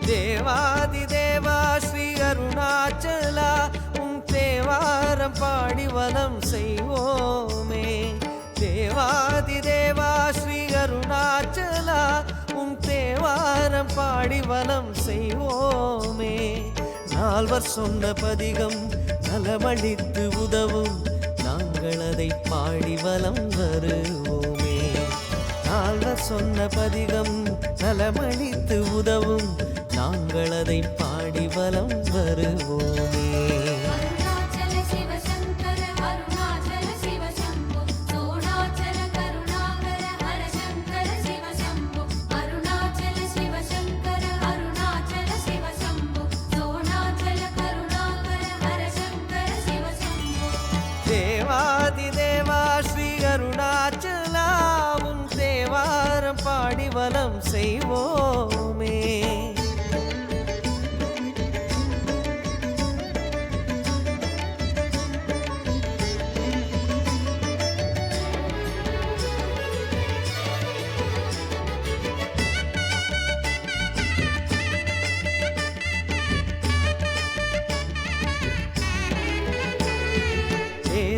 தேவாதி தேவா ஸ்ரீ அருணாச்சலா உன் தேவாரம் பாடி வலம் செய்வோமே. தேவாதி தேவா ஸ்ரீ அருணாச்சலா உன் தேவாரம் பாடி வலம் செய்வோமே. நால்வர் சொன்ன பதிகம் நலமளித்து உதவும் நாங்கள் அதை பாடி வலம் வருவோமே. நால்வர் சொன்ன பதிகம் நலமளித்து உதவும் நாங்கள் அதை பாடி வலம் வருவோமே. தேவாதி தேவா ஸ்ரீ அருணாச்சலா உன் தேவாரம் பாடி வலம் செய்வோமே.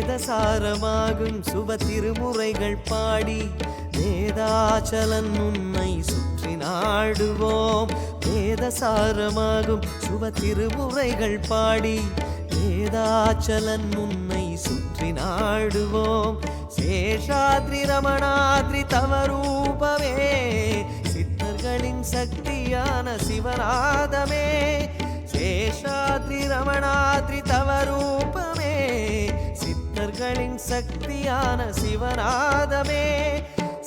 வேதசாரமாகும் சுப திருமுறைகள் பாடி வேதாச்சலன் உன்னை சுற்றி நாடுவோம். வேதசாரமாகும் சுப திருமுறைகள் பாடி வேதாச்சலன் உன்னை சுற்றி நாடுவோம். சேஷாத்ரி ரமணாத்ரி தவரூபமே சித்தர்களின் சக்தியான சிவநாதமே. சேஷாத்ரி ரமணாத்ரி தவரூபமே சித்தர்களின் சக்தியான சிவநாதமே.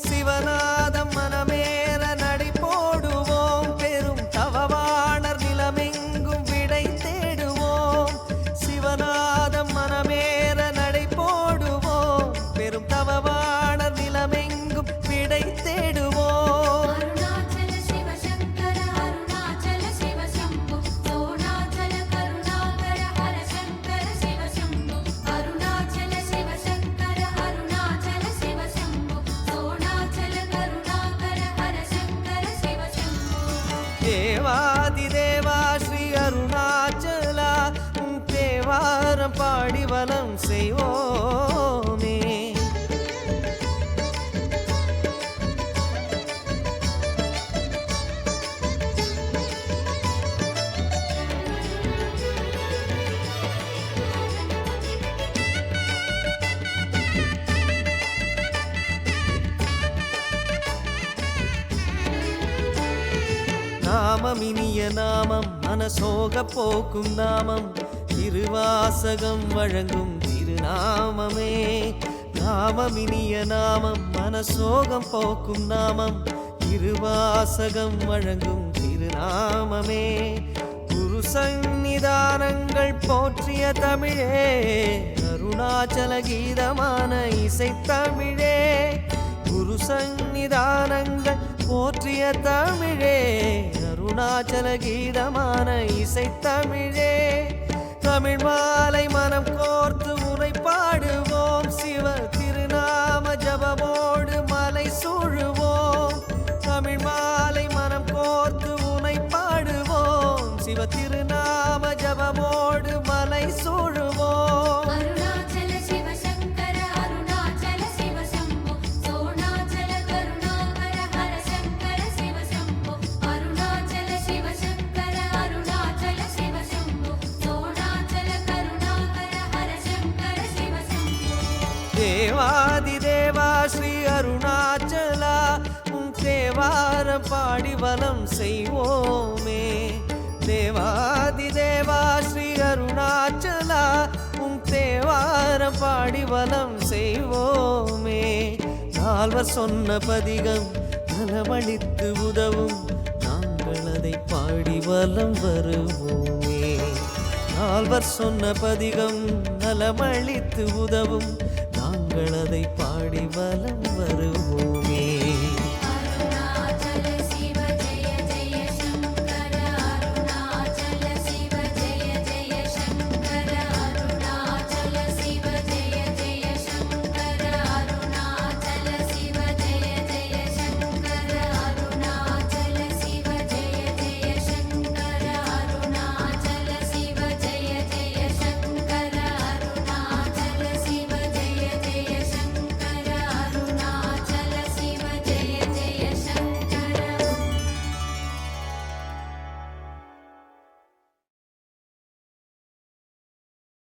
சிவநாதம் மனமேற நடை போடுவோம் பெரும் தவவாணர் நிலமெங்கும் விடை தேடுவோம். சிவநாதம் மனமேற நடை போடுவோம் பெரும் தவவாணர் நிலமெங்கும் விடை தேடுவோம். தேவாதி தேவா ஸ்ரீ அருணாச்சலா உன் தேவாரம் பாடி வலம் செய்வோமே. நாமம் இனிய நாமம் மனசோக போக்கும் நாமம் திருவாசகம் வழங்கும் திருநாமமே. நாமம் இனிய நாமம் மனசோகம் போக்கும் நாமம் திருவாசகம் வழங்கும் திருநாமமே. குரு சந்நிதானங்கள் போற்றிய தமிழே அருணாச்சல கீதமான இசைத்தமிழே. குரு சந்நிதானங்கள் போற்றிய தமிழே அருணாச்சல கீதமான இசைத்தமிழே. தமிழ் மாலை மனம் கோர்த்து உரை பாடுவோம் சிவ திருநாம ஜபமோடு மலை சூழுவோம். தமிழ் மாலை மனம் கோர்த்து உனை பாடுவோம் சிவ திருநாம ஜபமோடு மலை சூழுவோம். தேவாதி தேவா ஸ்ரீ அருணாச்சலா உன் தேவாரம் பாடி வலம் செய்வோமே. தேவாதி தேவா ஸ்ரீ அருணாச்சலா உன் தேவாரம் பாடி வலம் செய்வோமே. நால்வர் சொன்ன பதிகம் நலமளித்து உதவும் நாங்கள் அதை பாடி வலம் வருவோமே. நால்வர் சொன்ன பதிகம் நலமளித்து உதவும் நாங்கள் அதை பாடி வலம் வருவோமே.